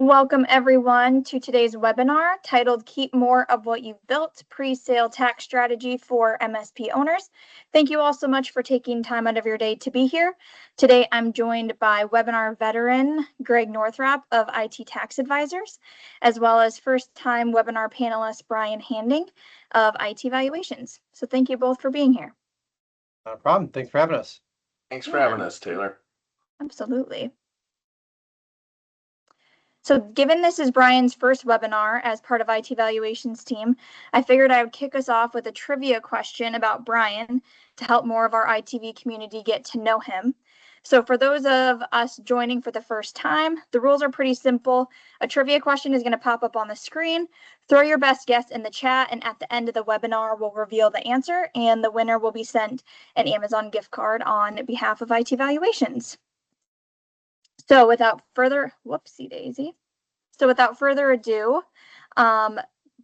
Welcome everyone to today's webinar titled Keep More of What You've Built, Pre-Sale Tax Strategy for MSP Owners. Thank you all so much for taking time out of your day to be here. Today I'm joined by webinar veteran Greg Northrop of IT Tax Advisors, as well as first-time webinar panelist Brian Handing of IT Valuations. So thank you both for being here. No problem. Thanks for having us. Thanks for having us, Taylor. Absolutely. So given this is Brian's first webinar as part of IT Valuations team, I figured I would kick us off with a trivia question about Brian to help more of our ITV community get to know him. So for those of us joining for the first time, the rules are pretty simple. A trivia question is going to pop up on the screen. Throw your best guess in the chat, and at the end of the webinar, we'll reveal the answer, and the winner will be sent an Amazon gift card on behalf of IT Valuations. So without further, whoopsie daisy. So without further ado,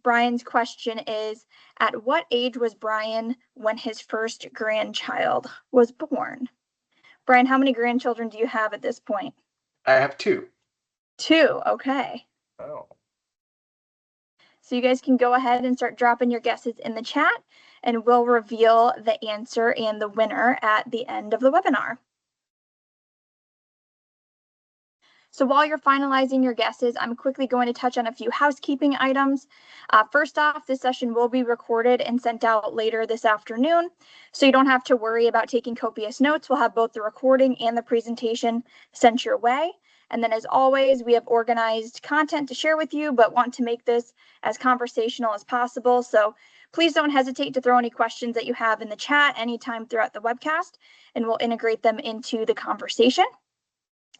Brian's question is, at what age was Brian when his first grandchild was born? Brian, how many grandchildren do you have at this point? I have two. Two, okay. Oh. So you guys can go ahead and start dropping your guesses in the chat, and we'll reveal the answer and the winner at the end of the webinar. So while you're finalizing your guesses, I'm quickly going to touch on a few housekeeping items. First off, this session will be recorded and sent out later this afternoon, so you don't have to worry about taking copious notes. We'll have both the recording and the presentation sent your way. And then as always, we have organized content to share with you, but want to make this as conversational as possible. So please don't hesitate to throw any questions that you have in the chat anytime throughout the webcast, and we'll integrate them into the conversation.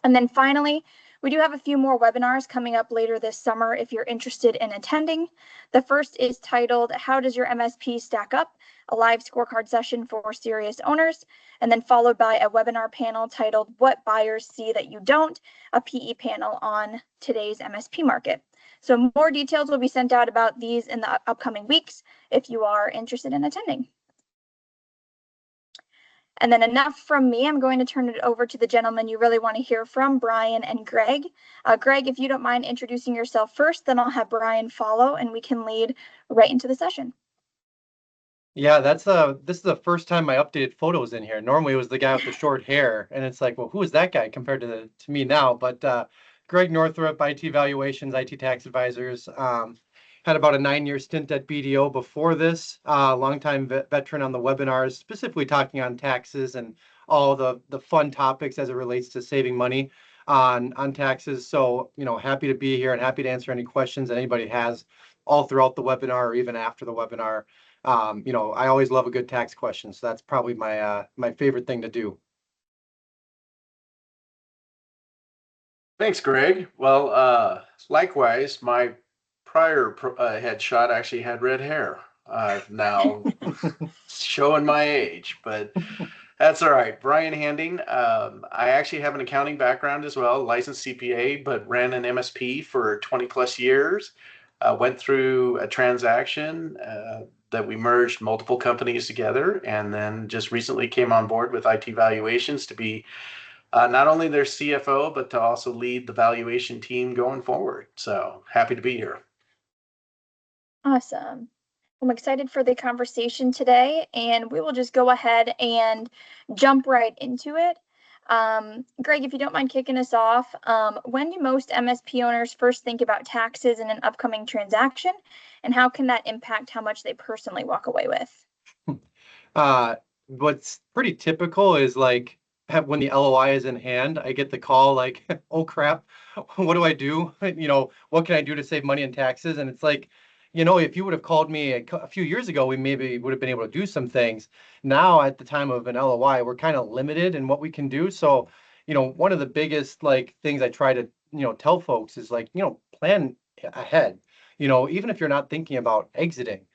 And then finally, we do have a few more webinars coming up later this summer if you're interested in attending. The first is titled, How Does Your MSP Stack Up? A live scorecard session for serious owners, and then followed by a webinar panel titled, What Buyers See That You Don't? A PE panel on today's MSP market. So more details will be sent out about these in the upcoming weeks if you are interested in attending. And then enough from me. I'm going to turn it over to the gentleman you really want to hear from, Brian and Greg. Greg, if you don't mind introducing yourself first, then I'll have Brian follow and we can lead right into the session. Yeah, this is the first time I updated photos in here. Normally it was the guy with the short hair, and it's like, well, who is that guy compared to me now? But Greg Northrop, IT Valuations, IT Tax Advisors. Had about a 9-year stint at BDO before this, longtime veteran on the webinars, specifically talking on taxes and all the fun topics as it relates to saving money on taxes. So, happy to be here and happy to answer any questions that anybody has all throughout the webinar or even after the webinar. I always love a good tax question, so that's probably my favorite thing to do. Thanks, Greg. Well, likewise, my prior headshot actually had red hair. Now showing my age, but that's all right. Brian Handing. I actually have an accounting background as well, licensed CPA, but ran an MSP for 20 plus years. Went through a transaction that we merged multiple companies together, and then just recently came on board with IT Valuations to be not only their CFO, but to also lead the valuation team going forward. So happy to be here. Awesome. I'm excited for the conversation today, and we will just go ahead and jump right into it. Greg, if you don't mind kicking us off, when do most MSP owners first think about taxes in an upcoming transaction, and how can that impact how much they personally walk away with? What's pretty typical is like when the LOI is in hand, I get the call like, oh crap, what do I do? What can I do to save money in taxes? And it's like, if you would have called me a few years ago, we maybe would have been able to do some things. Now, at the time of an LOI, we're kind of limited in what we can do. So, one of the biggest things I try to, tell folks is plan ahead. Even if you're not thinking about exiting,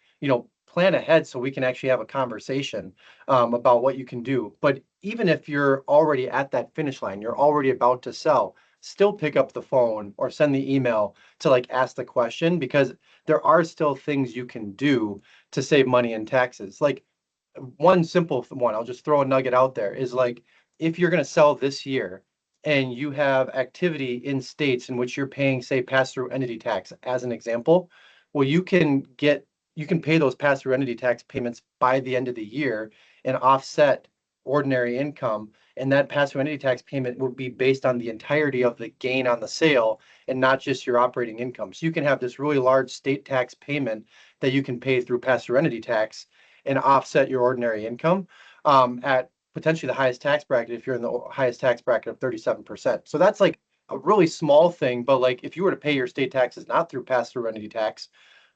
plan ahead so we can actually have a conversation about what you can do. But even if you're already at that finish line, you're already about to sell, still pick up the phone or send the email to ask the question, because there are still things you can do to save money in taxes. Like one simple one, I'll just throw a nugget out there, is if you're going to sell this year, and you have activity in states in which you're paying, say, pass-through entity tax, as an example, well, you can pay those pass-through entity tax payments by the end of the year and offset ordinary income. And that pass-through entity tax payment would be based on the entirety of the gain on the sale and not just your operating income. So you can have this really large state tax payment that you can pay through pass-through entity tax and offset your ordinary income at potentially the highest tax bracket if you're in the highest tax bracket of 37%. So that's like a really small thing, but like if you were to pay your state taxes not through pass-through entity tax,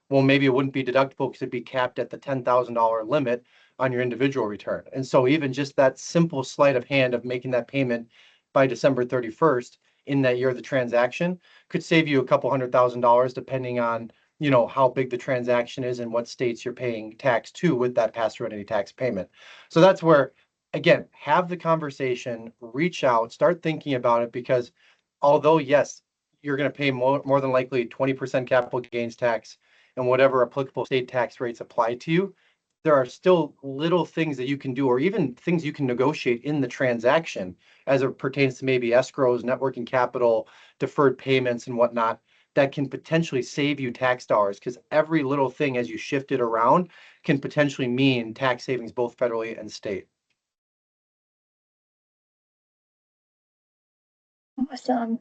well, maybe it wouldn't be deductible because it'd be capped at the $10,000 limit on your individual return. And so even just that simple sleight of hand of making that payment by December 31st in that year of the transaction could save you a couple $100,000 depending on, how big the transaction is and what states you're paying tax to with that pass-through entity tax payment. So that's where, again, have the conversation, reach out, start thinking about it, because although, yes, you're going to pay more than likely 20% capital gains tax and whatever applicable state tax rates apply to you, there are still little things that you can do, or even things you can negotiate in the transaction as it pertains to maybe escrows, net working capital, deferred payments, and whatnot, that can potentially save you tax dollars, because every little thing as you shift it around can potentially mean tax savings both federally and state. Awesome.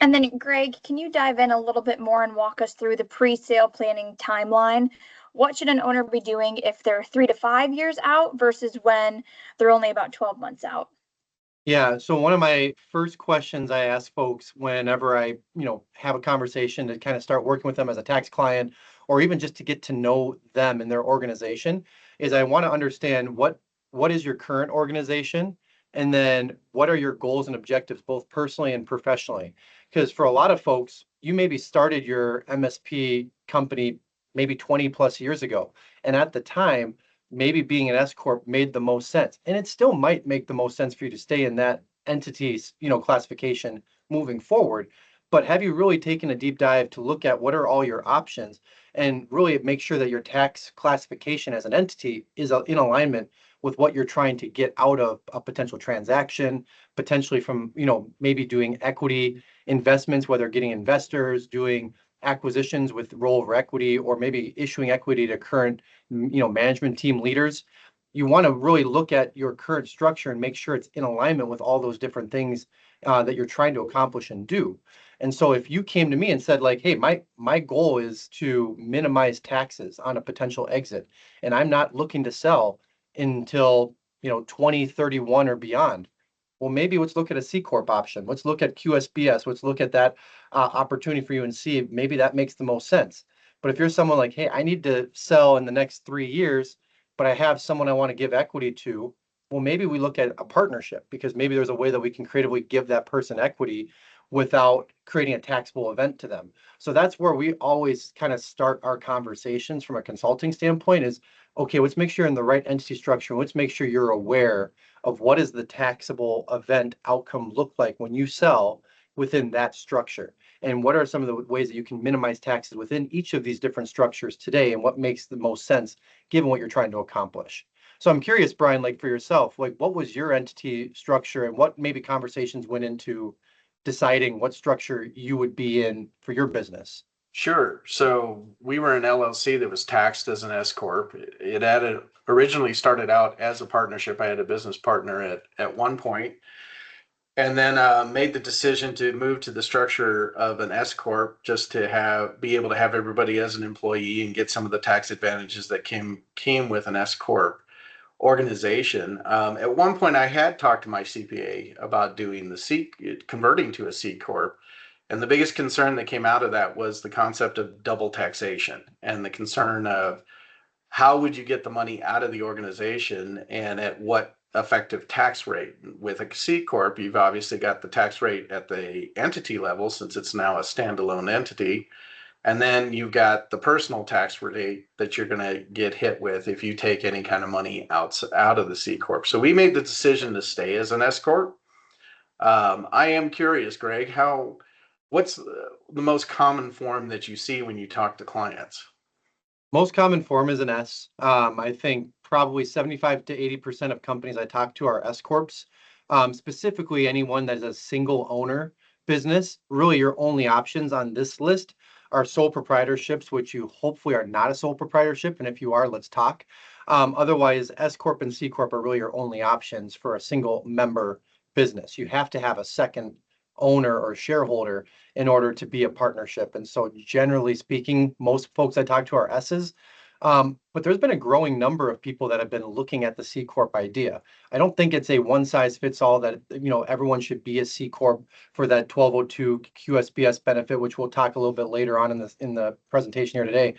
And then, Greg, can you dive in a little bit more and walk us through the pre-sale planning timeline? What should an owner be doing if they're 3 to 5 years out versus when they're only about 12 months out? Yeah, so one of my first questions I ask folks whenever I, have a conversation to kind of start working with them as a tax client, or even just to get to know them and their organization, is I want to understand what is your current organization, and then what are your goals and objectives, both personally and professionally? Because for a lot of folks, you maybe started your MSP company maybe 20 plus years ago, and at the time, maybe being an S corp made the most sense, and it still might make the most sense for you to stay in that entity's classification moving forward. But have you really taken a deep dive to look at what are all your options and really make sure that your tax classification as an entity is in alignment with what you're trying to get out of a potential transaction, potentially from maybe doing equity investments, whether getting investors, doing acquisitions with rollover equity, or maybe issuing equity to current management team leaders. You want to really look at your current structure and make sure it's in alignment with all those different things that you're trying to accomplish and do. And so if you came to me and said like, hey, my goal is to minimize taxes on a potential exit, and I'm not looking to sell until 2031 or beyond, well, maybe let's look at a C corp option. Let's look at QSBS. Let's look at that opportunity for you and see if maybe that makes the most sense. But if you're someone like, hey, I need to sell in the next 3 years, but I have someone I want to give equity to, well, maybe we look at a partnership, because maybe there's a way that we can creatively give that person equity without creating a taxable event to them. So that's where we always kind of start our conversations from a consulting standpoint is, okay, let's make sure you're in the right entity structure. Let's make sure you're aware of what does the taxable event outcome look like when you sell within that structure. And what are some of the ways that you can minimize taxes within each of these different structures today, and what makes the most sense given what you're trying to accomplish? So I'm curious, Brian, like for yourself, like what was your entity structure and what maybe conversations went into deciding what structure you would be in for your business? Sure. So we were an LLC that was taxed as an S corp. It had originally started out as a partnership. I had a business partner at one point, and then made the decision to move to the structure of an S corp just to be able to have everybody as an employee and get some of the tax advantages that came with an S corp organization. At one point, I had talked to my CPA about doing converting to a C corp. And the biggest concern that came out of that was the concept of double taxation and the concern of how would you get the money out of the organization and at what effective tax rate. With a C corp, you've obviously got the tax rate at the entity level since it's now a standalone entity. And then you've got the personal tax rate that you're going to get hit with if you take any kind of money out of the C corp. So we made the decision to stay as an S corp. I am curious, Greg, what's the most common form that you see when you talk to clients? Most common form is an S. I think probably 75 to 80% of companies I talk to are S corps. Specifically, anyone that is a single owner business, really your only options on this list are sole proprietorships, which you hopefully are not a sole proprietorship. And if you are, let's talk. Otherwise, S Corp and C Corp are really your only options for a single member business. You have to have a second owner or shareholder in order to be a partnership. And so generally speaking, most folks I talk to are S's. But there's been a growing number of people that have been looking at the C Corp idea. I don't think it's a one size fits all that, everyone should be a C Corp for that 1202 QSBS benefit, which we'll talk a little bit later on in the presentation here today.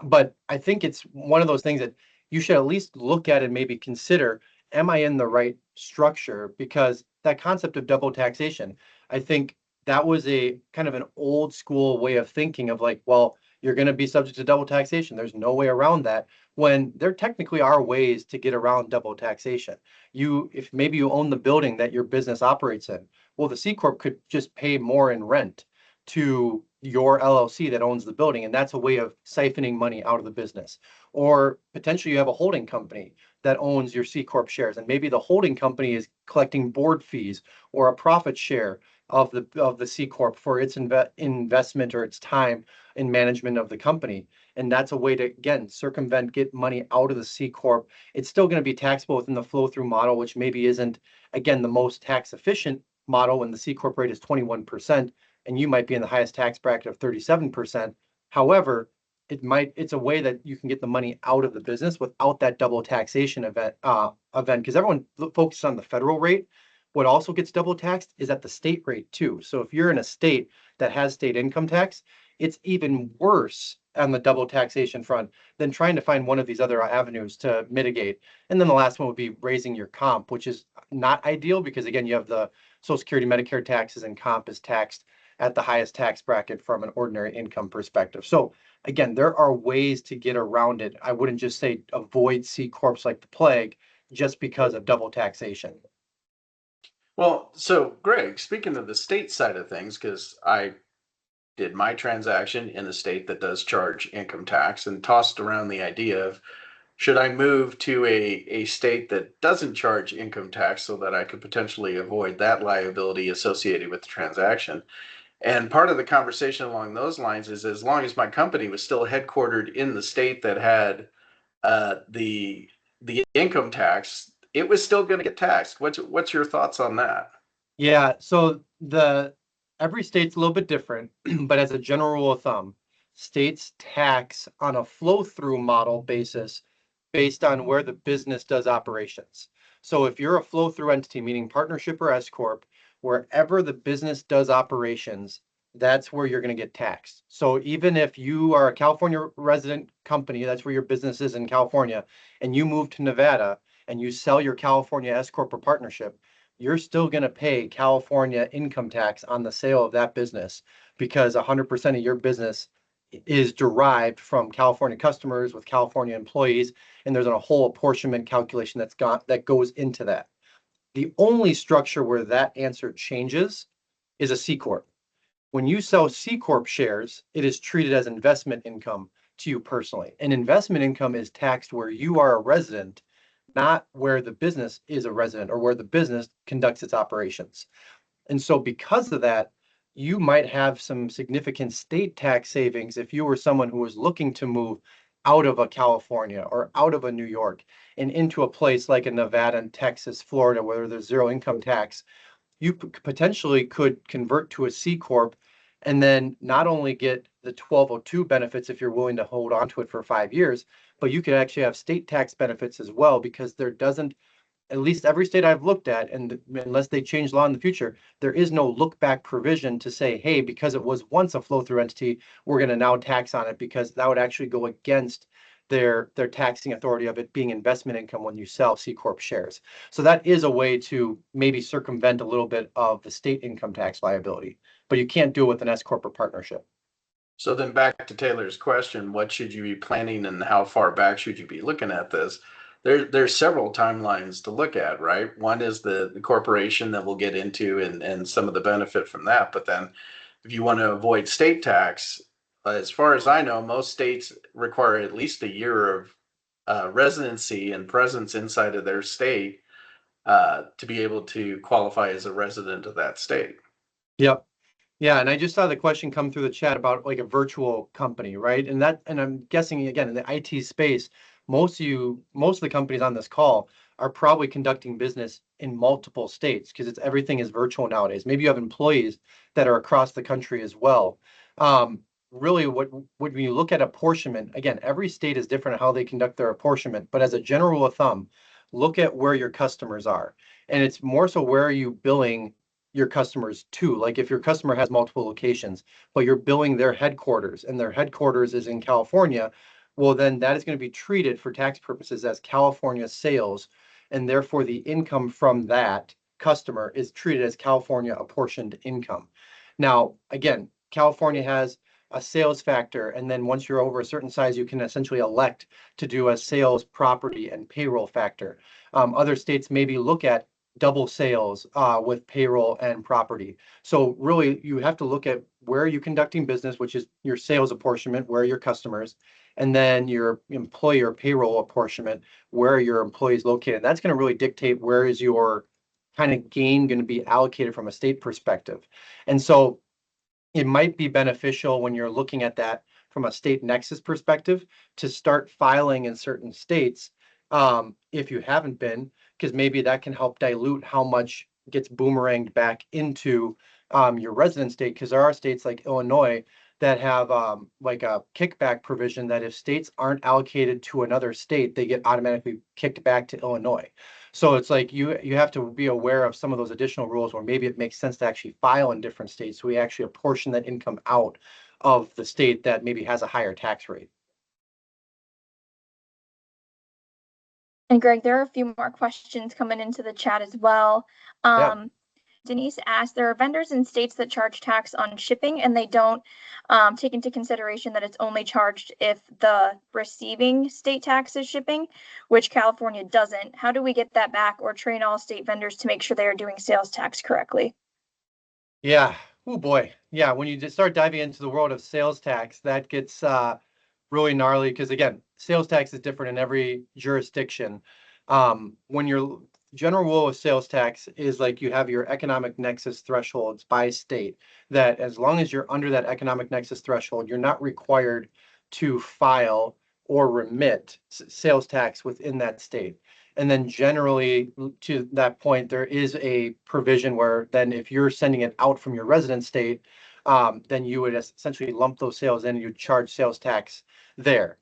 But I think it's one of those things that you should at least look at and maybe consider, am I in the right structure? Because that concept of double taxation, I think that was a kind of an old school way of thinking of like, well, you're going to be subject to double taxation. There's no way around that, when there technically are ways to get around double taxation. If maybe you own the building that your business operates in, well, the C Corp could just pay more in rent to your LLC that owns the building, and that's a way of siphoning money out of the business. Or potentially you have a holding company that owns your C Corp shares, and maybe the holding company is collecting board fees or a profit share of the C Corp for its investment or its time in management of the company. And that's a way to, again, circumvent, get money out of the C Corp. It's still going to be taxable within the flow through model, which maybe isn't, again, the most tax efficient model when the C Corp rate is 21%, and you might be in the highest tax bracket of 37%. However, it's a way that you can get the money out of the business without that double taxation event, because everyone focuses on the federal rate. What also gets double taxed is at the state rate too. So if you're in a state that has state income tax, it's even worse on the double taxation front than trying to find one of these other avenues to mitigate. And then the last one would be raising your comp, which is not ideal because, again, you have the Social Security, Medicare taxes, and comp is taxed at the highest tax bracket from an ordinary income perspective. So again, there are ways to get around it. I wouldn't just say avoid C Corps like the plague just because of double taxation. Well, so Greg, speaking of the state side of things, because I did my transaction in a state that does charge income tax and tossed around the idea of should I move to a state that doesn't charge income tax so that I could potentially avoid that liability associated with the transaction. And part of the conversation along those lines is as long as my company was still headquartered in the state that had the income tax, it was still going to get taxed. What's your thoughts on that? Yeah, so every state's a little bit different, but as a general rule of thumb, states tax on a flow-through model basis based on where the business does operations. So if you're a flow-through entity, meaning partnership or S Corp, wherever the business does operations, that's where you're going to get taxed. So even if you are a California resident company, that's where your business is in California, and you move to Nevada and you sell your California S Corp or partnership, you're still going to pay California income tax on the sale of that business because 100% of your business is derived from California customers with California employees, and there's a whole apportionment calculation that goes into that. The only structure where that answer changes is a C Corp. When you sell C Corp shares, it is treated as investment income to you personally. And investment income is taxed where you are a resident, not where the business is a resident or where the business conducts its operations. And so because of that, you might have some significant state tax savings if you were someone who was looking to move out of a California or out of a New York and into a place like a Nevada and Texas, Florida, where there's zero income tax. You potentially could convert to a C Corp and then not only get the 1202 benefits if you're willing to hold on to it for 5 years, but you could actually have state tax benefits as well, because there doesn't, at least every state I've looked at, and unless they change law in the future, there is no look back provision to say, hey, because it was once a flow through entity, we're going to now tax on it, because that would actually go against their taxing authority of it being investment income when you sell C Corp shares. So that is a way to maybe circumvent a little bit of the state income tax liability, but you can't do it with an S Corp or partnership. So then back to Taylor's question, what should you be planning and how far back should you be looking at this? There's several timelines to look at, right? One is the corporation that we'll get into and some of the benefit from that. But then if you want to avoid state tax, as far as I know, most states require at least a year of residency and presence inside of their state to be able to qualify as a resident of that state. Yep. Yeah, and I just saw the question come through the chat about like a virtual company, right? And I'm guessing again in the IT space, most of the companies on this call are probably conducting business in multiple states because everything is virtual nowadays. Maybe you have employees that are across the country as well. Um, Really, when you look at apportionment, again, every state is different in how they conduct their apportionment. But as a general rule of thumb, look at where your customers are, and it's more so where are you billing your customers to. Like if your customer has multiple locations, but you're billing their headquarters and their headquarters is in California, well, then that is going to be treated for tax purposes as California sales. And therefore, the income from that customer is treated as California apportioned income. Now, again, California has a sales factor. And then once you're over a certain size, you can essentially elect to do a sales, property, and payroll factor. Other states maybe look at double sales with payroll and property. So really, you have to look at where are you conducting business, which is your sales apportionment, where are your customers, and then your employer payroll apportionment, where are your employees located. That's going to really dictate where is your kind of gain going to be allocated from a state perspective. And so it might be beneficial when you're looking at that from a state nexus perspective to start filing in certain states if you haven't been, because maybe that can help dilute how much gets boomeranged back into your resident state. Because there are states like Illinois that have like a kickback provision that if states aren't allocated to another state, they get automatically kicked back to Illinois. So it's like you have to be aware of some of those additional rules where maybe it makes sense to actually file in different states. So we actually apportion that income out of the state that maybe has a higher tax rate. And Greg, there are a few more questions coming into the chat as well. Yeah. Denise asked, there are vendors in states that charge tax on shipping and they don't take into consideration that it's only charged if the receiving state tax is shipping, which California doesn't. How do we get that back or train all state vendors to make sure they are doing sales tax correctly? Yeah. Oh boy. Yeah. When you just start diving into the world of sales tax, that gets really gnarly because again, sales tax is different in every jurisdiction. When your general rule of sales tax is like you have your economic nexus thresholds by state, that as long as you're under that economic nexus threshold, you're not required to file or remit sales tax within that state. And then generally to that point, there is a provision where then if you're sending it out from your resident state, then you would essentially lump those sales in and you charge sales tax there.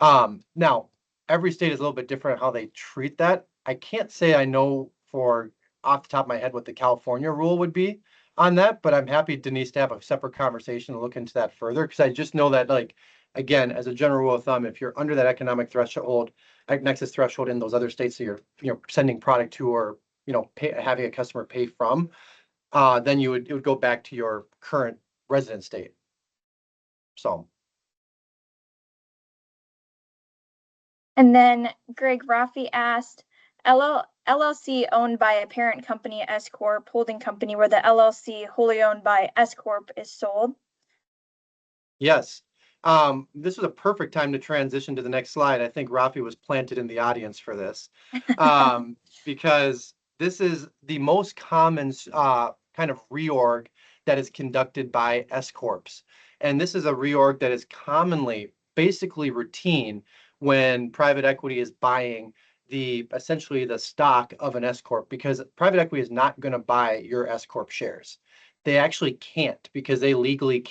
Now, every state is a little bit different how they treat that. I can't say I know for off the top of my head what the California rule would be on that, but I'm happy, Denise, to have a separate conversation to look into that further because I just know that, like, again, as a general rule of thumb, if you're under that economic threshold, nexus threshold in those other states that you're sending product to or having a customer pay from, then it would go back to your current resident state. So. And then Greg Rafi asked, LLC owned by a parent company, S Corp, holding company where the LLC wholly owned by S Corp is sold. Yes. This was a perfect time to transition to the next slide. I think Rafi was planted in the audience for this because this is the most common kind of reorg that is conducted by S Corps. And this is a reorg that is commonly, basically routine when private equity is buying essentially the stock of an S Corp because private equity is not going to buy your S Corp shares. They actually can't because they legally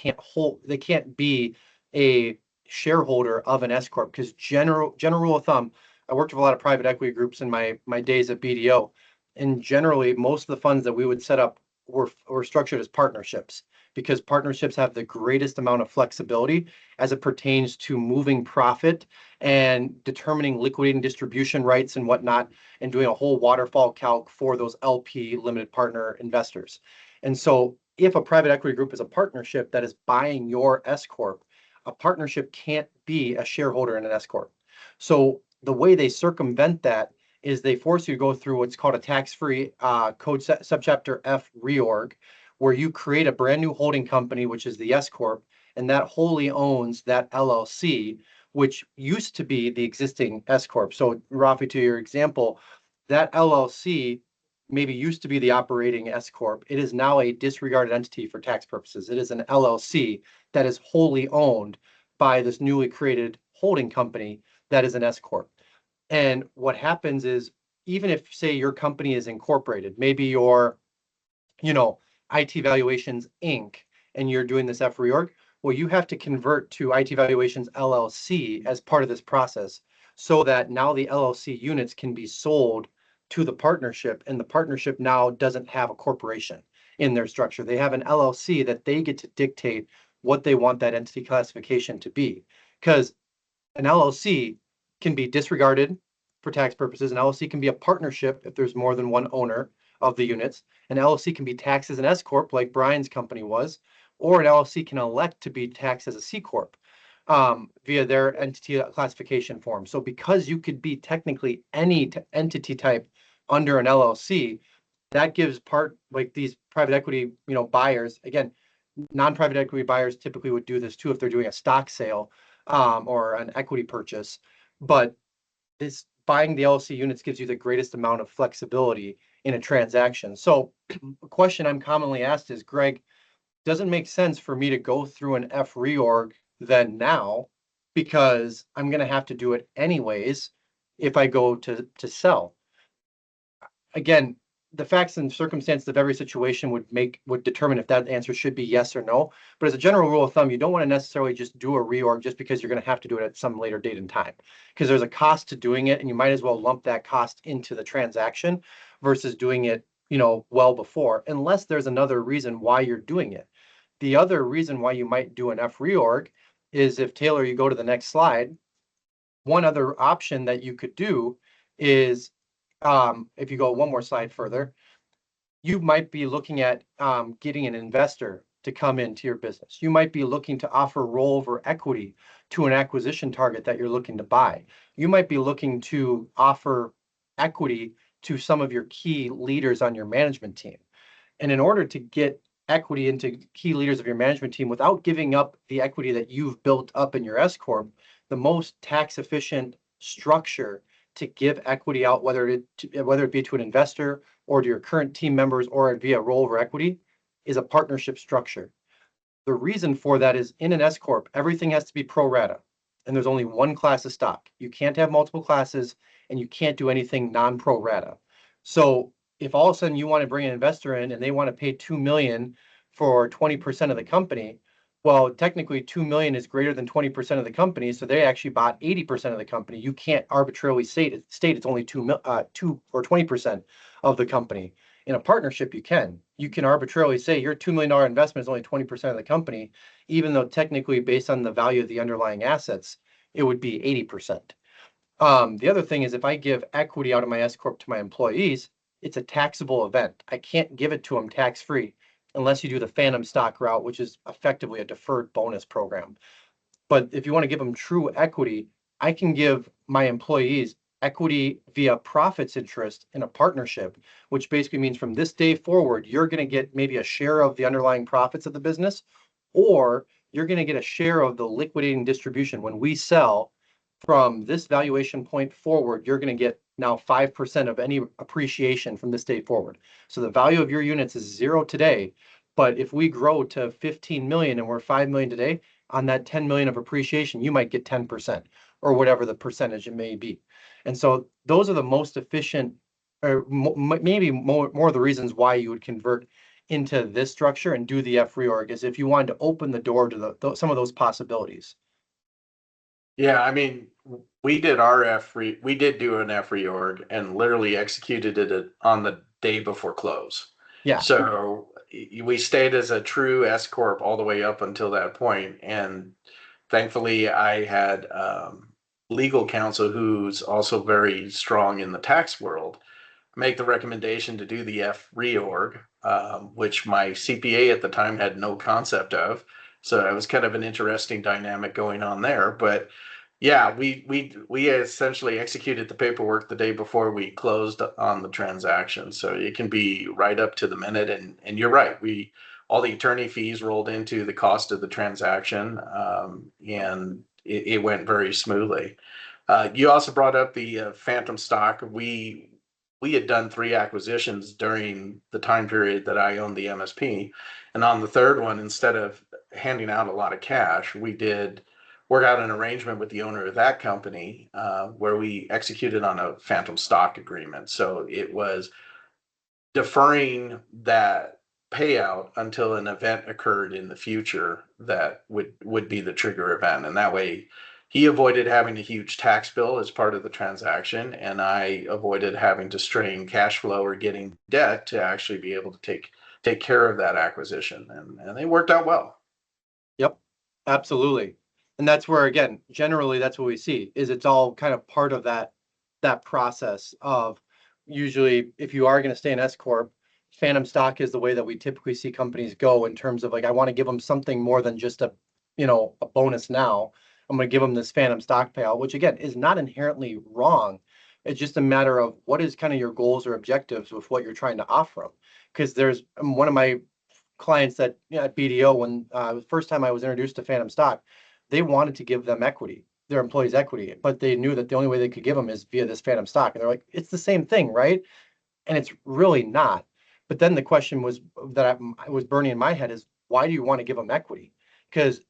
they can't be a shareholder of an S Corp because general rule of thumb, I worked with a lot of private equity groups in my days at BDO. And generally, most of the funds that we would set up were structured as partnerships because partnerships have the greatest amount of flexibility as it pertains to moving profit and determining liquidating distribution rights and whatnot, and doing a whole waterfall calc for those LP limited partner investors. And so if a private equity group is a partnership that is buying your S Corp, a partnership can't be a shareholder in an S Corp. So the way they circumvent that is they force you to go through what's called a tax-free code subchapter F reorg, where you create a brand new holding company, which is the S Corp, and that wholly owns that LLC, which used to be the existing S Corp. So Rafi, to your example, that LLC maybe used to be the operating S Corp, it is now a disregarded entity for tax purposes. It is an LLC that is wholly owned by this newly created holding company that is an S Corp. And what happens is, even if, say, your company is incorporated, maybe you're, IT Valuations Inc., and you're doing this F reorg, well, you have to convert to IT Valuations LLC as part of this process so that now the LLC units can be sold to the partnership, and the partnership now doesn't have a corporation in their structure. They have an LLC that they get to dictate what they want that entity classification to be. Because an LLC can be disregarded for tax purposes. An LLC can be a partnership if there's more than one owner of the units. An LLC can be taxed as an S Corp, like Brian's company was, or an LLC can elect to be taxed as a C Corp via their entity classification form. So because you could be technically any entity type under an LLC, that gives like these private equity, buyers, again, non-private equity buyers typically would do this too if they're doing a stock sale or an equity purchase. But this buying the LLC units gives you the greatest amount of flexibility in a transaction. So a question I'm commonly asked is, Greg, doesn't make sense for me to go through an F reorg then now, because I'm going to have to do it anyways if I go to sell. Again, the facts and circumstances of every situation would determine if that answer should be yes or no. But as a general rule of thumb, you don't want to necessarily just do a reorg just because you're going to have to do it at some later date and time, because there's a cost to doing it, and you might as well lump that cost into the transaction versus doing it, well before, unless there's another reason why you're doing it. The other reason why you might do an F reorg is, if Taylor, you go to the next slide, one other option that you could do is, if you go one more slide further, you might be looking at getting an investor to come into your business. You might be looking to offer rollover equity to an acquisition target that you're looking to buy. You might be looking to offer equity to some of your key leaders on your management team. And in order to get equity into key leaders of your management team without giving up the equity that you've built up in your S Corp, the most tax efficient structure to give equity out, whether it be to an investor or to your current team members or via rollover equity, is a partnership structure. The reason for that is, in an S Corp, everything has to be pro rata, and there's only one class of stock. You can't have multiple classes, and you can't do anything non-pro rata. So if all of a sudden you want to bring an investor in and they want to pay $2 million for 20% of the company, well, technically 2 million is greater than 20% of the company, so they actually bought 80% of the company. You can't arbitrarily state it's only 2 or 20% of the company. In a partnership, you can arbitrarily say your $2 million investment is only 20% of the company, even though technically, based on the value of the underlying assets, it would be 80%. The other thing is, if I give equity out of my S Corp to my employees, it's a taxable event. I can't give it to them tax-free unless you do the phantom stock route, which is effectively a deferred bonus program. But if you want to give them true equity, I can give my employees equity via profits interest in a partnership, which basically means from this day forward, you're going to get maybe a share of the underlying profits of the business, or you're going to get a share of the liquidating distribution. When we sell, from this valuation point forward, you're going to get now 5% of any appreciation from this day forward. So the value of your units is 0 today, but if we grow to 15 million and we're 5 million today, on that 10 million of appreciation, you might get 10% or whatever the percentage it may be. And so those are the most efficient, or maybe more of the reasons why you would convert into this structure and do the F reorg, is if you wanted to open the door to some of those possibilities. Yeah, I mean, we did we did do an F reorg and literally executed it on the day before close. Yeah. So we stayed as a true S Corp all the way up until that point. And thankfully, I had legal counsel who's also very strong in the tax world make the recommendation to do the F reorg, which my CPA at the time had no concept of. So it was kind of an interesting dynamic going on there. But yeah, we essentially executed the paperwork the day before we closed on the transaction. So it can be right up to the minute. And you're right. All the attorney fees rolled into the cost of the transaction, and it went very smoothly. You also brought up the phantom stock. We we had done 3 acquisitions during the time period that I owned the MSP. And on the third one, instead of handing out a lot of cash, we did work out an arrangement with the owner of that company where we executed on a phantom stock agreement. So it was deferring that payout until an event occurred in the future that would be the trigger event. And that way he avoided having a huge tax bill as part of the transaction, and I avoided having to strain cash flow or getting debt to actually be able to take care of that acquisition. And they worked out well. Yep, absolutely. And that's where, again, generally that's what we see is it's all kind of part of that process of usually if you are going to stay in S Corp, phantom stock is the way that we typically see companies go in terms of like, I want to give them something more than just a, a bonus now. I'm going to give them this phantom stock payout, which again is not inherently wrong. It's just a matter of what is kind of your goals or objectives with what you're trying to offer them. Because there's one of my clients that at BDO, when the first time I was introduced to phantom stock, they wanted to give them equity, their employees equity, but they knew that the only way they could give them is via this phantom stock. And they're like, it's the same thing, right? And it's really not. But then the question was that I was burning in my head is, why do you want to give them equity? Because,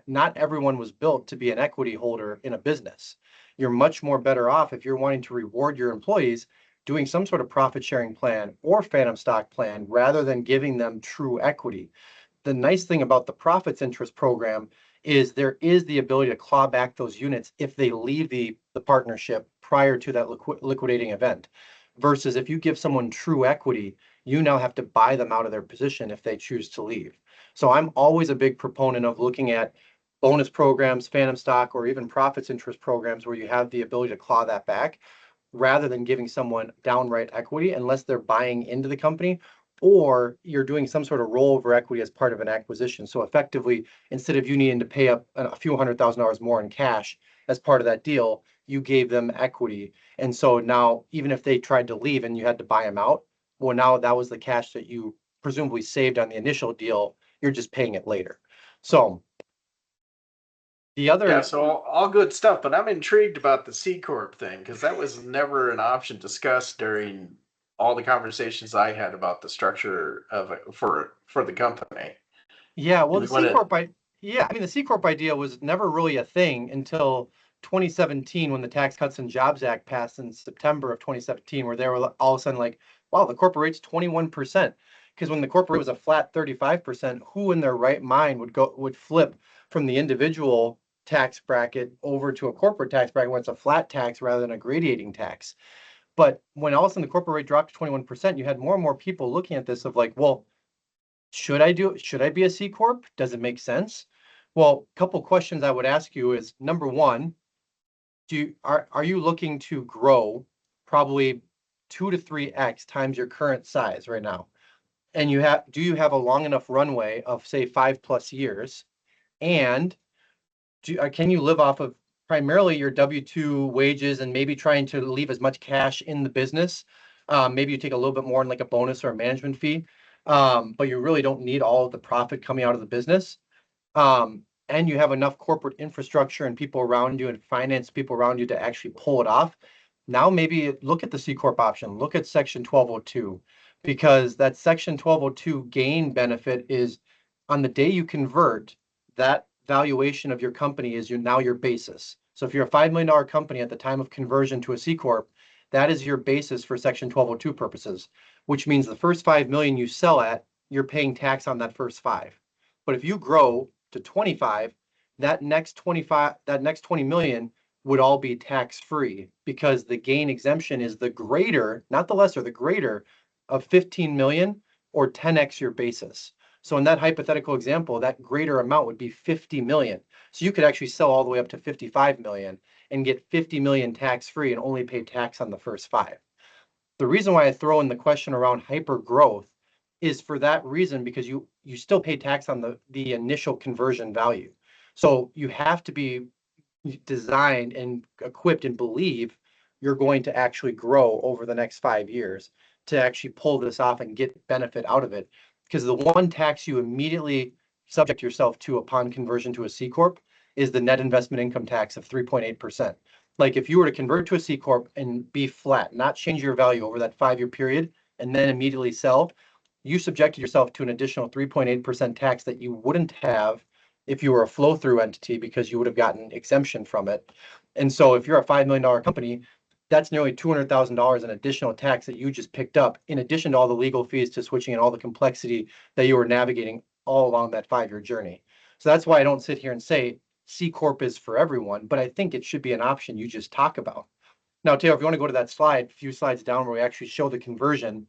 not everyone was built to be an equity holder in a business. You're much more better off if you're wanting to reward your employees doing some sort of profit sharing plan or phantom stock plan rather than giving them true equity. The nice thing about the profits interest program is there is the ability to claw back those units if they leave the partnership prior to that liquidating event. Versus if you give someone true equity, you now have to buy them out of their position if they choose to leave. So I'm always a big proponent of looking at bonus programs, phantom stock, or even profits interest programs where you have the ability to claw that back rather than giving someone downright equity unless they're buying into the company or you're doing some sort of rollover equity as part of an acquisition. So effectively, instead of you needing to pay up a few $100,000 more in cash as part of that deal, you gave them equity. And so now, even if they tried to leave and you had to buy them out, well, now that was the cash that you presumably saved on the initial deal. You're just paying it later. So the other, Yeah, so all good stuff, but I'm intrigued about the C Corp thing because that was never an option discussed during all the conversations I had about the structure of it for the company. yeah, well, Do the we C want to? Corp, yeah, I mean, the C Corp idea was never really a thing until 2017 when the Tax Cuts and Jobs Act passed in September of 2017, where they were all of a sudden like, wow, the corporate rate's 21%. Because when the corporate was a flat 35%, who in their right mind would flip from the individual tax bracket over to a corporate tax bracket when it's a flat tax rather than a gradating tax? But when all of a sudden the corporate rate dropped to 21%, you had more and more people looking at this of like, well, should I be a C Corp? Does it make sense? Well, a couple questions I would ask you is number one, are you looking to grow probably 2 to 3x times your current size right now? And do you have a long enough runway of say 5+ years? And can you live off of primarily your W-2 wages and maybe trying to leave as much cash in the business? Maybe you take a little bit more in like a bonus or a management fee, but you really don't need all of the profit coming out of the business. And you have enough corporate infrastructure and people around you and finance people around you to actually pull it off. Now maybe look at the C Corp option, look at Section 1202, because that Section 1202 gain benefit is on the day you convert, that valuation of your company is now your basis. So if you're a $5 million company at the time of conversion to a C Corp, that is your basis for Section 1202 purposes, which means the first 5 million you sell at, you're paying tax on that first 5. But if you grow to 25, that next 20 million would all be tax free because the gain exemption is the greater, not the lesser, the greater of 15 million or 10x your basis. So in that hypothetical example, that greater amount would be 50 million. So you could actually sell all the way up to 55 million and get 50 million tax free and only pay tax on the first 5. The reason why I throw in the question around hyper growth is for that reason, because you still pay tax on the initial conversion value. So you have to be designed and equipped and believe you're going to actually grow over the next 5 years to actually pull this off and get benefit out of it. Because the one tax you immediately subject yourself to upon conversion to a C Corp is the net investment income tax of 3.8%. Like if you were to convert to a C Corp and be flat, not change your value over that 5-year period, and then immediately sell, you subjected yourself to an additional 3.8% tax that you wouldn't have if you were a flow-through entity because you would have gotten exemption from it. And so if you're a $5 million company, that's nearly $200,000 in additional tax that you just picked up, in addition to all the legal fees to switching and all the complexity that you were navigating all along that 5-year journey. So that's why I don't sit here and say C Corp is for everyone, but I think it should be an option you just talk about. Now, Taylor, if you want to go to that slide, a few slides down where we actually show the conversion,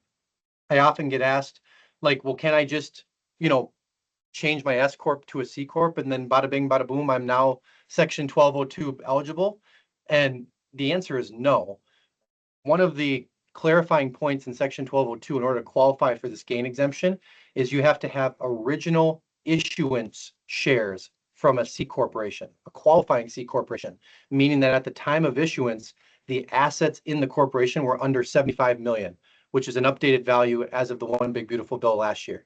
I often get asked, like, well, can I just, change my S Corp to a C Corp and then bada bing, bada boom, I'm now Section 1202 eligible? And the answer is no. One of the clarifying points in Section 1202 in order to qualify for this gain exemption is you have to have original issuance shares from a C corporation, a qualifying C corporation, meaning that at the time of issuance, the assets in the corporation were under 75 million, which is an updated value as of the One Big Beautiful Bill last year.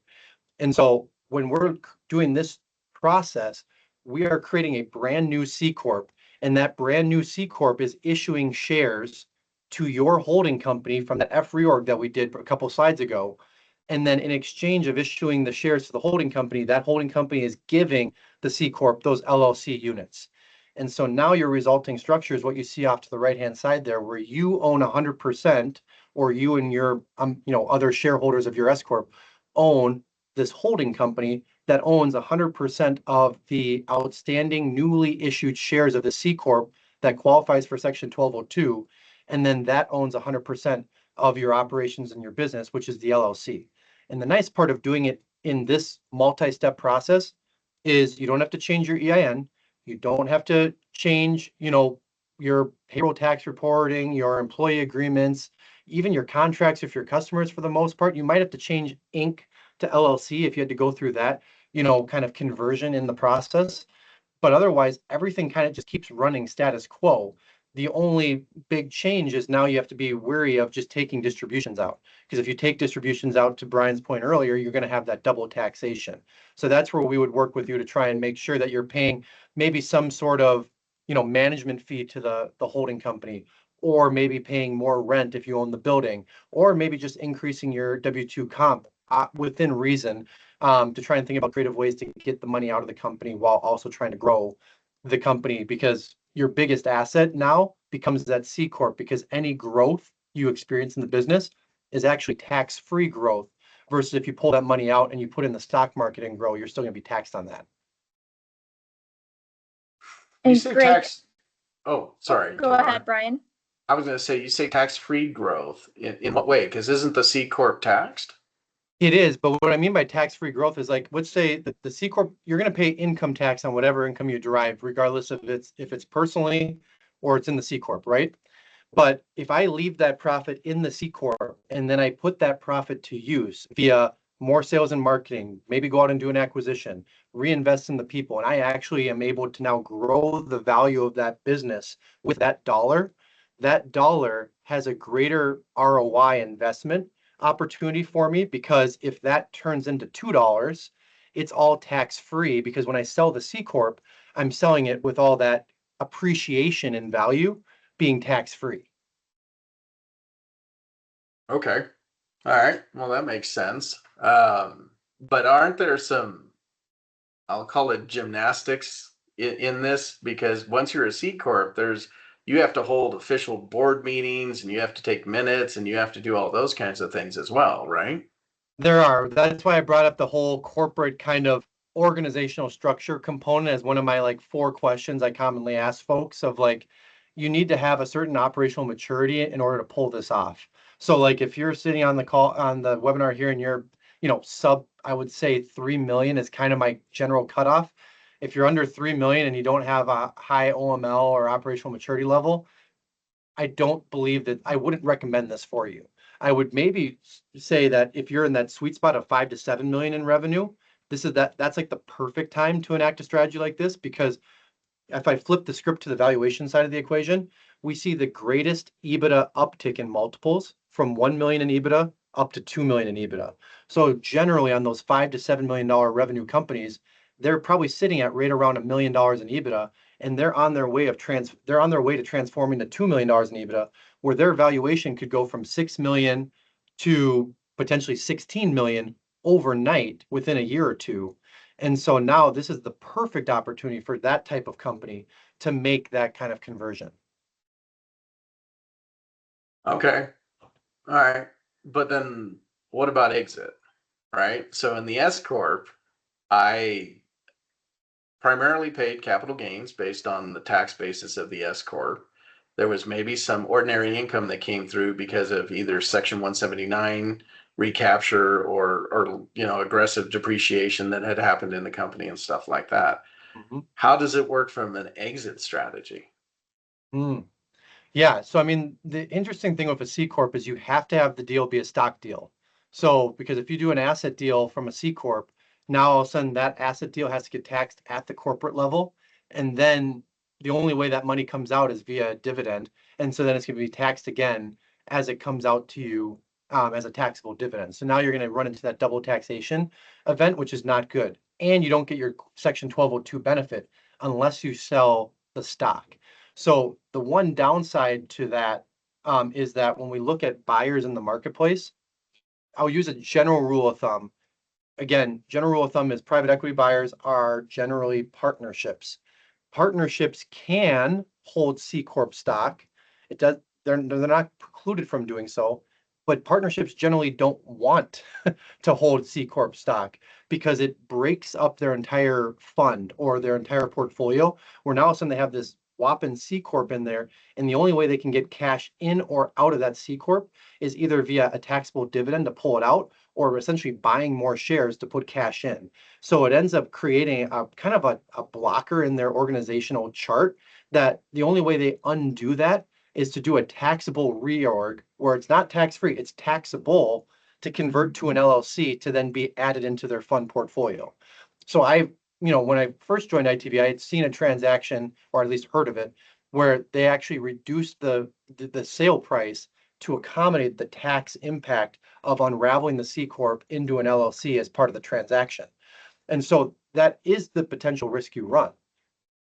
And so when we're doing this process, we are creating a brand new C Corp, and that brand new C Corp is issuing shares to your holding company from the F reorg that we did a couple slides ago. And then in exchange of issuing the shares to the holding company, that holding company is giving the C Corp those LLC units. And so now your resulting structure is what you see off to the right-hand side there, where you own 100%, or you and your other shareholders of your S Corp own this holding company that owns 100% of the outstanding newly issued shares of the C Corp that qualifies for Section 1202. And then that owns 100% of your operations and your business, which is the LLC. And the nice part of doing it in this multi-step process is you don't have to change your EIN. You don't have to change, your payroll tax reporting, your employee agreements, even your contracts with your customers for the most part. You might have to change Inc. to LLC if you had to go through that, kind of conversion in the process. But otherwise, everything kind of just keeps running status quo. The only big change is now you have to be wary of just taking distributions out. Because if you take distributions out, to Brian's point earlier, you're going to have that double taxation. So that's where we would work with you to try and make sure that you're paying maybe some sort of, management fee to the holding company, or maybe paying more rent if you own the building, or maybe just increasing your W-2 comp within reason, to try and think about creative ways to get the money out of the company while also trying to grow the company, because your biggest asset now becomes that C Corp, because any growth you experience in the business is actually tax-free growth, versus if you pull that money out and you put in the stock market and grow, you're still going to be taxed on that. You And say Greg, tax. Oh, sorry. go Tamar. ahead, Brian. I was going to say, you say tax-free growth. In what way? Because isn't the C Corp taxed? It is, but what I mean by tax-free growth is, like, let's say that the C Corp, you're going to pay income tax on whatever income you derive, regardless of if it's personally or it's in the C Corp, right? But if I leave that profit in the C Corp and then I put that profit to use via more sales and marketing, maybe go out and do an acquisition, reinvest in the people, and I actually am able to now grow the value of that business with that dollar has a greater ROI investment opportunity for me, because if that turns into $2, it's all tax-free, because when I sell the C Corp, I'm selling it with all that appreciation in value being tax-free. Okay. All right. Well, that makes sense. But aren't there some, I'll call it gymnastics in this? Because once you're a C Corp, you have to hold official board meetings, and you have to take minutes, and you have to do all those kinds of things as well, right? There are. That's why I brought up the whole corporate kind of organizational structure component as one of my 4 questions I commonly ask folks, of you need to have a certain operational maturity in order to pull this off. So if you're sitting on the call on the webinar here and you're, I would say 3 million is kind of my general cutoff. If you're under 3 million and you don't have a high OML or operational maturity level, I don't believe that I wouldn't recommend this for you. I would maybe say that if you're in that sweet spot of 5 to 7 million in revenue, that's like the perfect time to enact a strategy like this, because if I flip the script to the valuation side of the equation, we see the greatest EBITDA uptick in multiples from 1 million in EBITDA up to 2 million in EBITDA. So generally on those $5 to $7 million revenue companies, they're probably sitting at right around $1 million in EBITDA. and they're on their way to transforming to $2 million in EBITDA, where their valuation could go from 6 million to potentially 16 million overnight within a year or two. And so now this is the perfect opportunity for that type of company to make that kind of conversion. Okay. All right. But then what about exit? Right. So in the S Corp, I primarily paid capital gains based on the tax basis of the S Corp. There was maybe some ordinary income that came through because of either Section 179 recapture or aggressive depreciation that had happened in the company and stuff like that. Mm-hmm. How does it work from an exit strategy? Yeah, so I mean, the interesting thing with a C corp is you have to have the deal be a stock deal. So because if you do an asset deal from a C corp, now all of a sudden that asset deal has to get taxed at the corporate level, and then the only way that money comes out is via dividend, and so then it's going to be taxed again as it comes out to you as a taxable dividend. So now you're going to run into that double taxation event, which is not good, and you don't get your Section 1202 benefit unless you sell the stock. So the one downside to that is that when we look at buyers in the marketplace, I'll use a general rule of thumb. Again, general rule of thumb is private equity buyers are generally partnerships. Partnerships can hold C Corp stock. It does, they're not precluded from doing so, but partnerships generally don't want to hold C Corp stock because it breaks up their entire fund or their entire portfolio, where now all of a sudden they have this whopping C Corp in there, and the only way they can get cash in or out of that C Corp is either via a taxable dividend to pull it out, or essentially buying more shares to put cash in. So it ends up creating a kind of a blocker in their organizational chart that the only way they undo that is to do a taxable reorg where it's not tax-free, it's taxable to convert to an LLC to then be added into their fund portfolio. So when I first joined ITV, I had seen a transaction, or at least heard of it, where they actually reduced the sale price to accommodate the tax impact of unraveling the C Corp into an LLC as part of the transaction. And so that is the potential risk you run.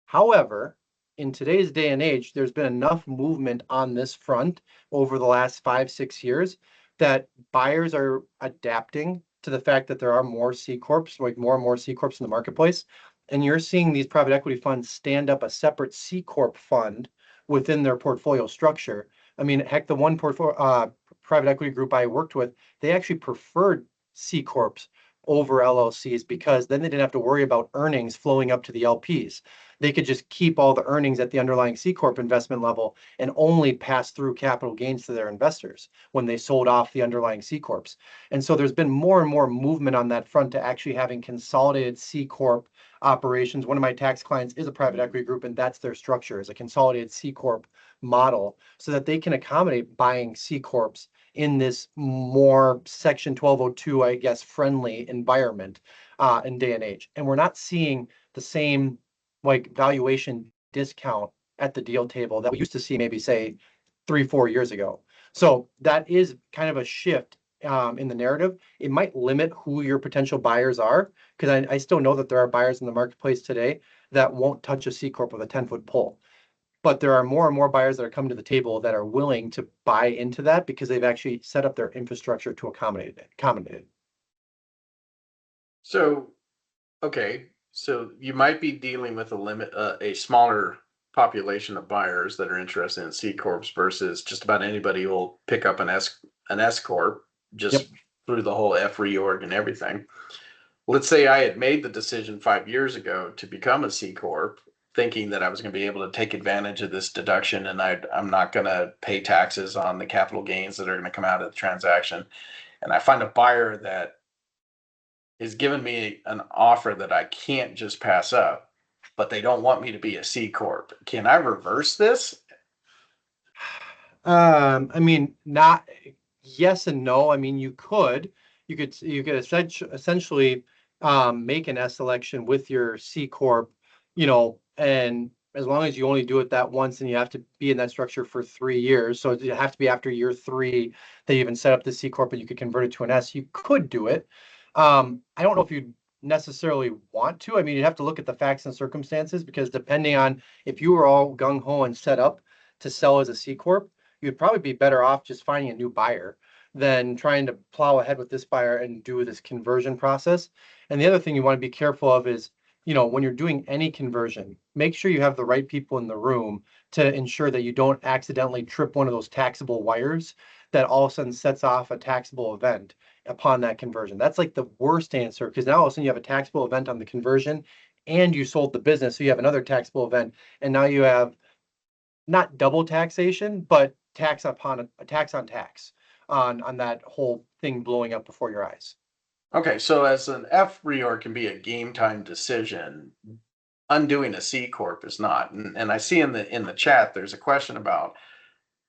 However, in today's day and age, there's been enough movement on this front over the last 5-6 years that buyers are adapting to the fact that there are more C Corps, like more and more C Corps in the marketplace. And you're seeing these private equity funds stand up a separate C Corp fund within their portfolio structure. I mean, heck, the one private equity group I worked with, they actually preferred C Corps over LLCs because then they didn't have to worry about earnings flowing up to the LPs. They could just keep all the earnings at the underlying C Corp investment level and only pass through capital gains to their investors when they sold off the underlying C Corps. And so there's been more and more movement on that front to actually having consolidated C Corp operations. One of my tax clients is a private equity group, and that's their structure, is a consolidated C Corp model so that they can accommodate buying C Corps in this more Section 1202, I guess, friendly environment in day and age. And we're not seeing the same like valuation discount at the deal table that we used to see maybe say 3-4 years ago. So that is kind of a shift in the narrative. It might limit who your potential buyers are, because I still know that there are buyers in the marketplace today that won't touch a C Corp with a 10-foot pole. But there are more and more buyers that are coming to the table that are willing to buy into that because they've actually set up their infrastructure to accommodate it. So, okay, so you might be dealing with a smaller population of buyers that are interested in C corps versus just about anybody who will pick up an S corp just Yep. through the whole F reorg and everything. Let's say I had made the decision 5 years ago to become a C corp, thinking that I was going to be able to take advantage of this deduction, and I'm not going to pay taxes on the capital gains that are going to come out of the transaction. And I find a buyer that is giving me an offer that I can't just pass up, but they don't want me to be a C corp. Can I reverse this? I mean, not yes and no. I mean, you could essentially make an S election with your C corp, and as long as you only do it that once, and you have to be in that structure for 3 years, so you have to be after year 3 that you even set up the C corp and you could convert it to an S. You could do it. I don't know if you'd necessarily want to. I mean, you'd have to look at the facts and circumstances, because depending on if you were all gung-ho and set up to sell as a C Corp, you'd probably be better off just finding a new buyer than trying to plow ahead with this buyer and do this conversion process. And the other thing you want to be careful of is, when you're doing any conversion, make sure you have the right people in the room to ensure that you don't accidentally trip one of those taxable wires that all of a sudden sets off a taxable event upon that conversion. That's like the worst answer, because now all of a sudden you have a taxable event on the conversion and you sold the business. So you have another taxable event, and now you have not double taxation, but tax upon a tax on tax on that whole thing blowing up before your eyes. Okay, so as an F reorg can be a game time decision, undoing a C corp is not. And I see in the chat there's a question about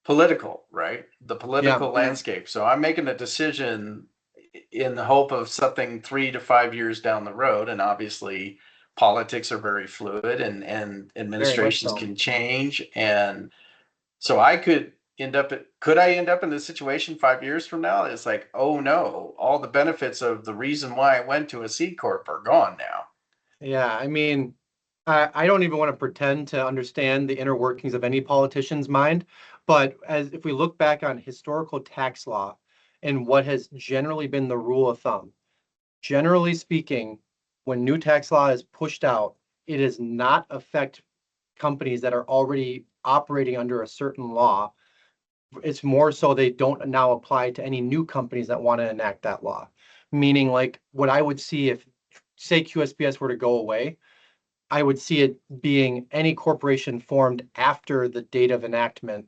political, right? The political landscape. So I'm making a decision in the hope of something 3 to 5 years down the road, and obviously politics are very fluid, and administrations so. can change, and so I could I end up in this situation 5 years from now? It's like, oh no, all the benefits of the reason why I went to a C corp are gone now. Yeah, I mean, I don't even want to pretend to understand the inner workings of any politician's mind, but as if we look back on historical tax law and what has generally been the rule of thumb, generally speaking, when new tax law is pushed out, it does not affect companies that are already operating under a certain law. It's more so they don't now apply to any new companies that want to enact that law. Meaning, like, what I would see if, say, QSBS were to go away, I would see it being any corporation formed after the date of enactment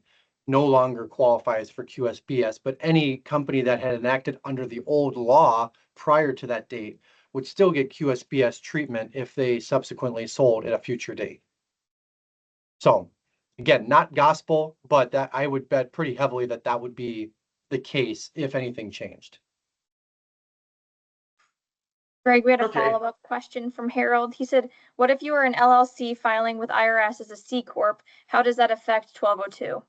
no longer qualifies for QSBS, but any company that had enacted under the old law prior to that date would still get QSBS treatment if they subsequently sold at a future date. So again, not gospel, but that I would bet pretty heavily that that would be the case if anything changed. Greg, we had a Okay. follow-up question from Harold. He said, what if you were an LLC filing with IRS as a C Corp? How does that affect 1202?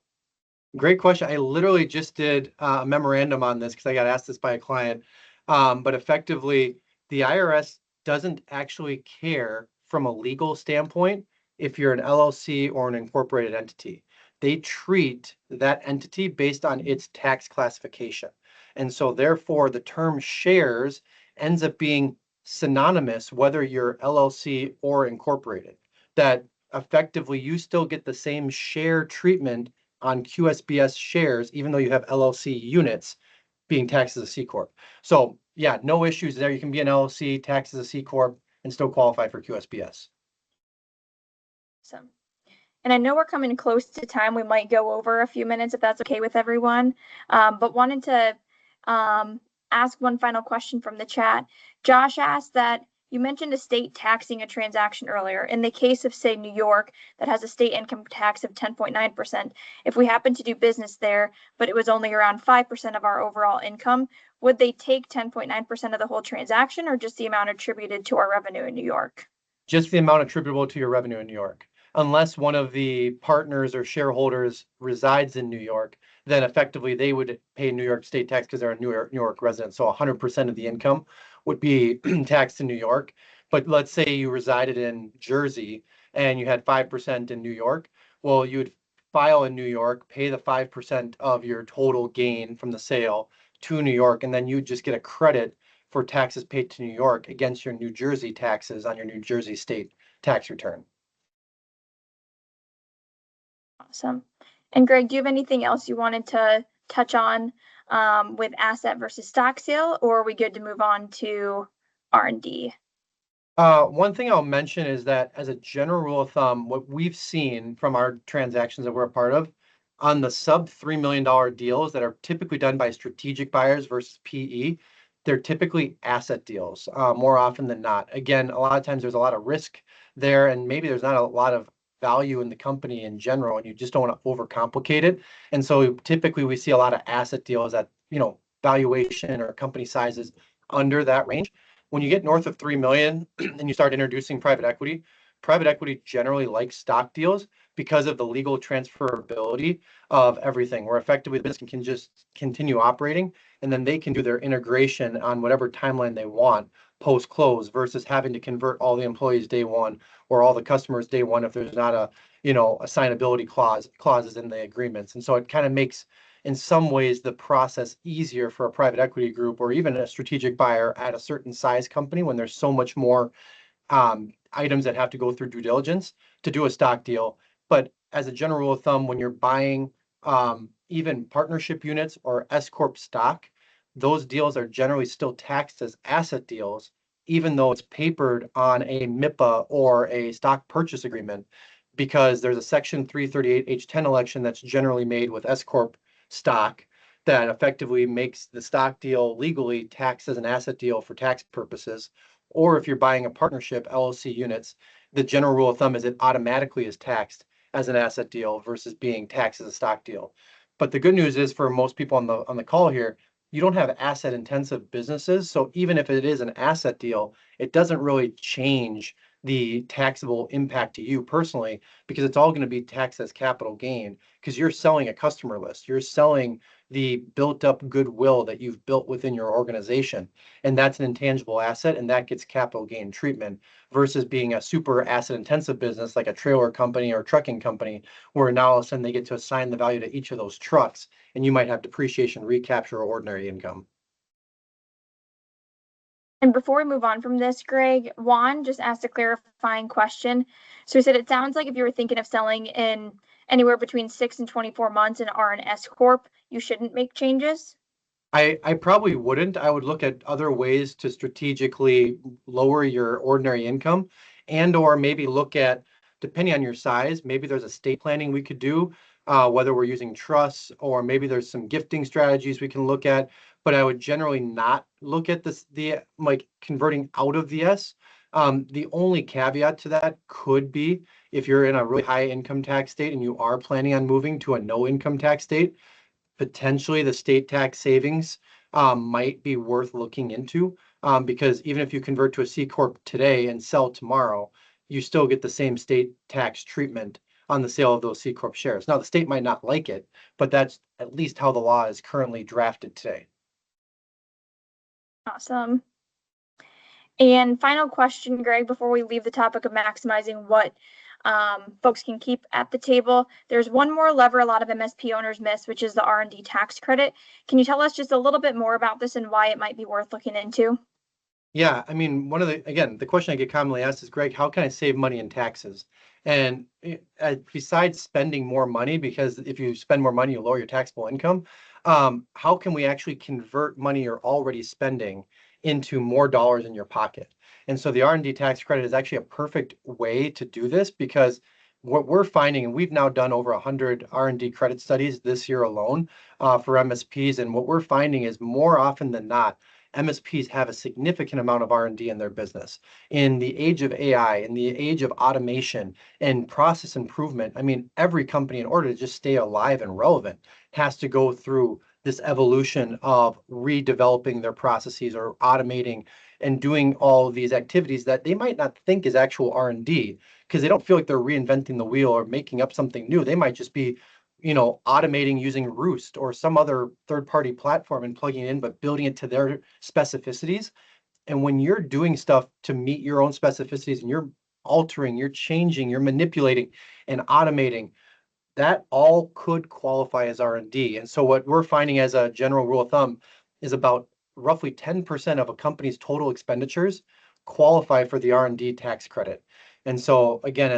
Great question. I literally just did a memorandum on this because I got asked this by a client. But effectively, the IRS doesn't actually care from a legal standpoint if you're an LLC or an incorporated entity. They treat that entity based on its tax classification. And so therefore, the term shares ends up being synonymous whether you're LLC or incorporated. That effectively you still get the same share treatment on QSBS shares, even though you have LLC units being taxed as a C Corp. So yeah, no issues there. You can be an LLC, taxed as a C Corp, and still qualify for QSBS. Awesome. And I know we're coming close to time. We might go over a few minutes if that's okay with everyone. But wanted to ask one final question from the chat. Josh asked that you mentioned a state taxing a transaction earlier. In the case of, say, New York, that has a state income tax of 10.9%, if we happen to do business there, but it was only around 5% of our overall income, would they take 10.9% of the whole transaction, or just the amount attributed to our revenue in New York? Just the amount attributable to your revenue in New York. Unless one of the partners or shareholders resides in New York, then effectively they would pay New York state tax because they're a New York resident. So 100% of the income would be taxed in New York. But let's say you resided in Jersey and you had 5% in New York. Well, you would file in New York, pay the 5% of your total gain from the sale to New York, and then you just get a credit for taxes paid to New York against your New Jersey taxes on your New Jersey state tax return. Awesome. And Greg, do you have anything else you wanted to touch on with asset versus stock sale, or are we good to move on to R&D? One thing I'll mention is that as a general rule of thumb, what we've seen from our transactions that we're a part of on the sub $3 million deals that are typically done by strategic buyers versus PE, they're typically asset deals more often than not. Again, a lot of times there's a lot of risk there, and maybe there's not a lot of value in the company in general, and you just don't want to overcomplicate it. And so typically we see a lot of asset deals at, valuation or company sizes under that range. When you get north of 3 million and you start introducing private equity generally likes stock deals because of the legal transferability of everything, where effectively the business can just continue operating, and then they can do their integration on whatever timeline they want post-close versus having to convert all the employees day one or all the customers day one if there's not a, assignability clauses in the agreements. And so it kind of makes, in some ways, the process easier for a private equity group or even a strategic buyer at a certain size company when there's so much more items that have to go through due diligence to do a stock deal. But as a general rule of thumb, when you're buying even partnership units or S Corp stock, those deals are generally still taxed as asset deals, even though it's papered on a MIPA or a stock purchase agreement, because there's a Section 338H10 election that's generally made with S Corp stock that effectively makes the stock deal legally taxed as an asset deal for tax purposes. Or if you're buying a partnership, LLC units, the general rule of thumb is it automatically is taxed as an asset deal versus being taxed as a stock deal. But the good news is for most people on the call here, you don't have asset intensive businesses. So even if it is an asset deal, it doesn't really change the taxable impact to you personally, because it's all going to be taxed as capital gain because you're selling a customer list. You're selling the built up goodwill that you've built within your organization. And that's an intangible asset, and that gets capital gain treatment versus being a super asset intensive business like a trailer company or trucking company, where now all of a sudden they get to assign the value to each of those trucks, and you might have depreciation, recapture, or ordinary income. And before we move on from this, Greg, Juan just asked a clarifying question. So he said, it sounds like if you were thinking of selling in anywhere between 6 and 24 months and are an S Corp, you shouldn't make changes? I probably wouldn't. I would look at other ways to strategically lower your ordinary income and or maybe look at, depending on your size, maybe there's estate planning we could do, whether we're using trusts or maybe there's some gifting strategies we can look at. But I would generally not look at the like converting out of the S. The only caveat to that could be if you're in a really high income tax state and you are planning on moving to a no income tax state, potentially the state tax savings might be worth looking into, because even if you convert to a C Corp today and sell tomorrow, you still get the same state tax treatment on the sale of those C Corp shares. Now, the state might not like it, but that's at least how the law is currently drafted today. Awesome. And final question, Greg, before we leave the topic of maximizing what folks can keep at the table. There's one more lever a lot of MSP owners miss, which is the R&D tax credit. Can you tell us just a little bit more about this and why it might be worth looking into? Yeah, I mean, the question I get commonly asked is, Greg, how can I save money in taxes? And besides spending more money, because if you spend more money, you lower your taxable income, how can we actually convert money you're already spending into more dollars in your pocket? And so the R&D tax credit is actually a perfect way to do this, because what we're finding, and we've now done over 100 R&D credit studies this year alone for MSPs, and what we're finding is more often than not, MSPs have a significant amount of R&D in their business. In the age of AI, in the age of automation and process improvement, I mean, every company, in order to just stay alive and relevant, has to go through this evolution of redeveloping their processes or automating and doing all of these activities that they might not think is actual R&D, because they don't feel like they're reinventing the wheel or making up something new. They might just be automating using Roost or some other third-party platform and plugging it in, but building it to their specificities. And when you're doing stuff to meet your own specificities and you're altering, you're changing, you're manipulating and automating, that all could qualify as R&D. And so what we're finding as a general rule of thumb is about roughly 10% of a company's total expenditures qualify for the R&D tax credit. And so again,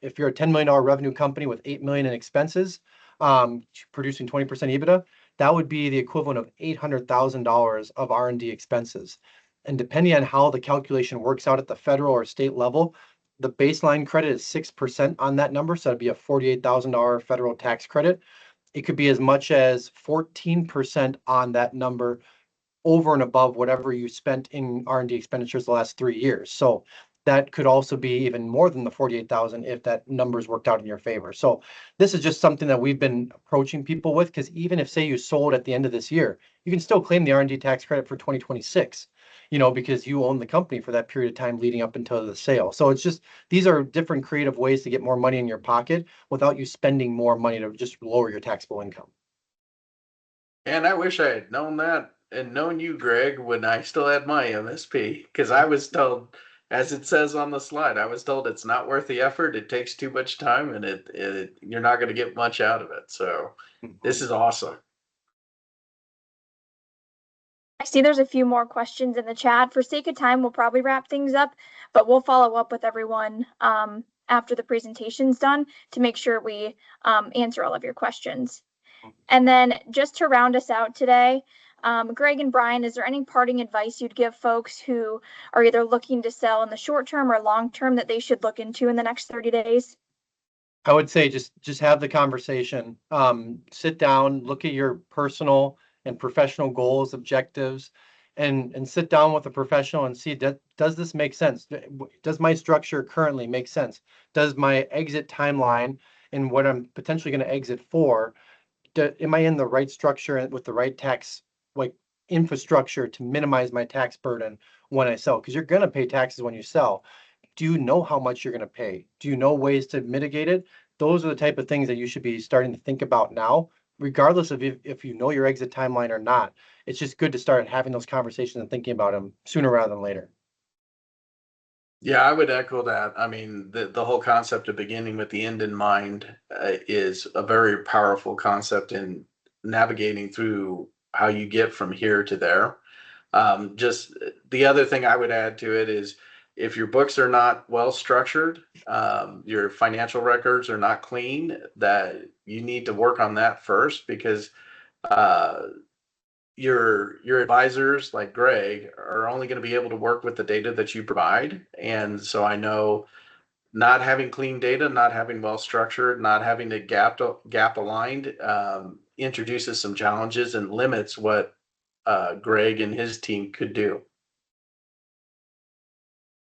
if you're a $10 million revenue company with $8 million in expenses, producing 20% EBITDA, that would be the equivalent of $800,000 of R&D expenses. And depending on how the calculation works out at the federal or state level, the baseline credit is 6% on that number. So it'd be a $48,000 federal tax credit. It could be as much as 14% on that number over and above whatever you spent in R&D expenditures the last 3 years. So that could also be even more than the 48,000 if that number's worked out in your favor. So this is just something that we've been approaching people with, because even if, say, you sold at the end of this year, you can still claim the R&D tax credit for 2026, because you own the company for that period of time leading up until the sale. So it's just, these are different creative ways to get more money in your pocket without you spending more money to just lower your taxable income. And I wish I had known that and known you, Greg, when I still had my MSP, because I was told, as it says on the slide, I was told it's not worth the effort. It takes too much time, and you're not going to get much out of it. So this is awesome. I see there's a few more questions in the chat. For sake of time, we'll probably wrap things up, but we'll follow up with everyone after the presentation's done to make sure we answer all of your questions. And then just to round us out today, Greg and Brian, is there any parting advice you'd give folks who are either looking to sell in the short term or long term that they should look into in the next 30 days? I would say just have the conversation. Sit down, look at your personal and professional goals, objectives, and sit down with a professional and see, does this make sense? Does my structure currently make sense? Does my exit timeline and what I'm potentially going to exit for, am I in the right structure and with the right tax infrastructure to minimize my tax burden when I sell? Because you're going to pay taxes when you sell. Do you know how much you're going to pay? Do you know ways to mitigate it? Those are the type of things that you should be starting to think about now, regardless of if you know your exit timeline or not. It's just good to start having those conversations and thinking about them sooner rather than later. Yeah, I would echo that. I mean, the whole concept of beginning with the end in mind is a very powerful concept in navigating through how you get from here to there. Just the other thing I would add to it is if your books are not well structured, your financial records are not clean, that you need to work on that first, because your advisors like Greg are only going to be able to work with the data that you provide. And so I know not having clean data, not having well structured, not having it gap aligned introduces some challenges and limits what Greg and his team could do.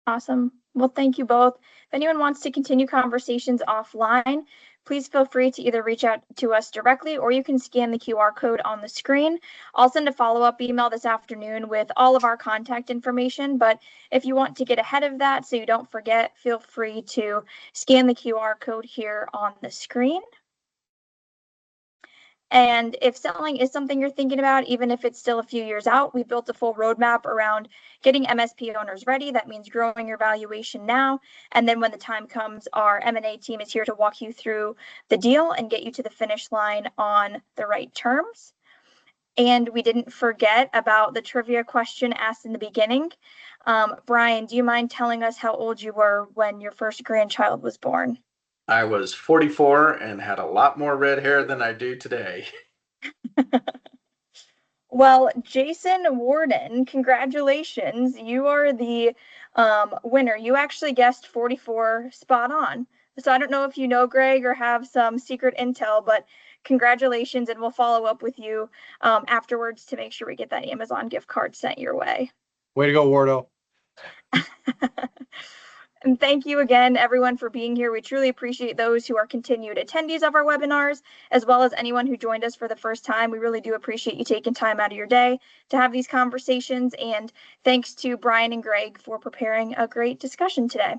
Awesome. Well, thank you both. If anyone wants to continue conversations offline, please feel free to either reach out to us directly or you can scan the QR code on the screen. I'll send a follow-up email this afternoon with all of our contact information, but if you want to get ahead of that so you don't forget, feel free to scan the QR code here on the screen. And if selling is something you're thinking about, even if it's still a few years out, we built a full roadmap around getting MSP owners ready. That means growing your valuation now. And then when the time comes, our M&A team is here to walk you through the deal and get you to the finish line on the right terms. And we didn't forget about the trivia question asked in the beginning. Brian, do you mind telling us how old you were when your first grandchild was born? I was 44 and had a lot more red hair than I do today. Well, Jason Warden, congratulations. You are the winner. You actually guessed 44 spot on. So I don't know if you know Greg or have some secret intel, but congratulations, and we'll follow up with you afterwards to make sure we get that Amazon gift card sent your way. Way to go, Wardo. And thank you again, everyone, for being here. We truly appreciate those who are continued attendees of our webinars, as well as anyone who joined us for the first time. We really do appreciate you taking time out of your day to have these conversations. And thanks to Brian and Greg for preparing a great discussion today.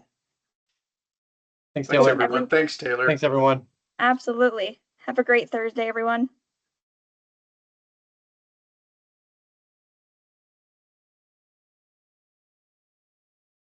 Thanks, Taylor. Everyone. Thanks, Taylor. Thanks, everyone. Absolutely. Have a great Thursday, everyone.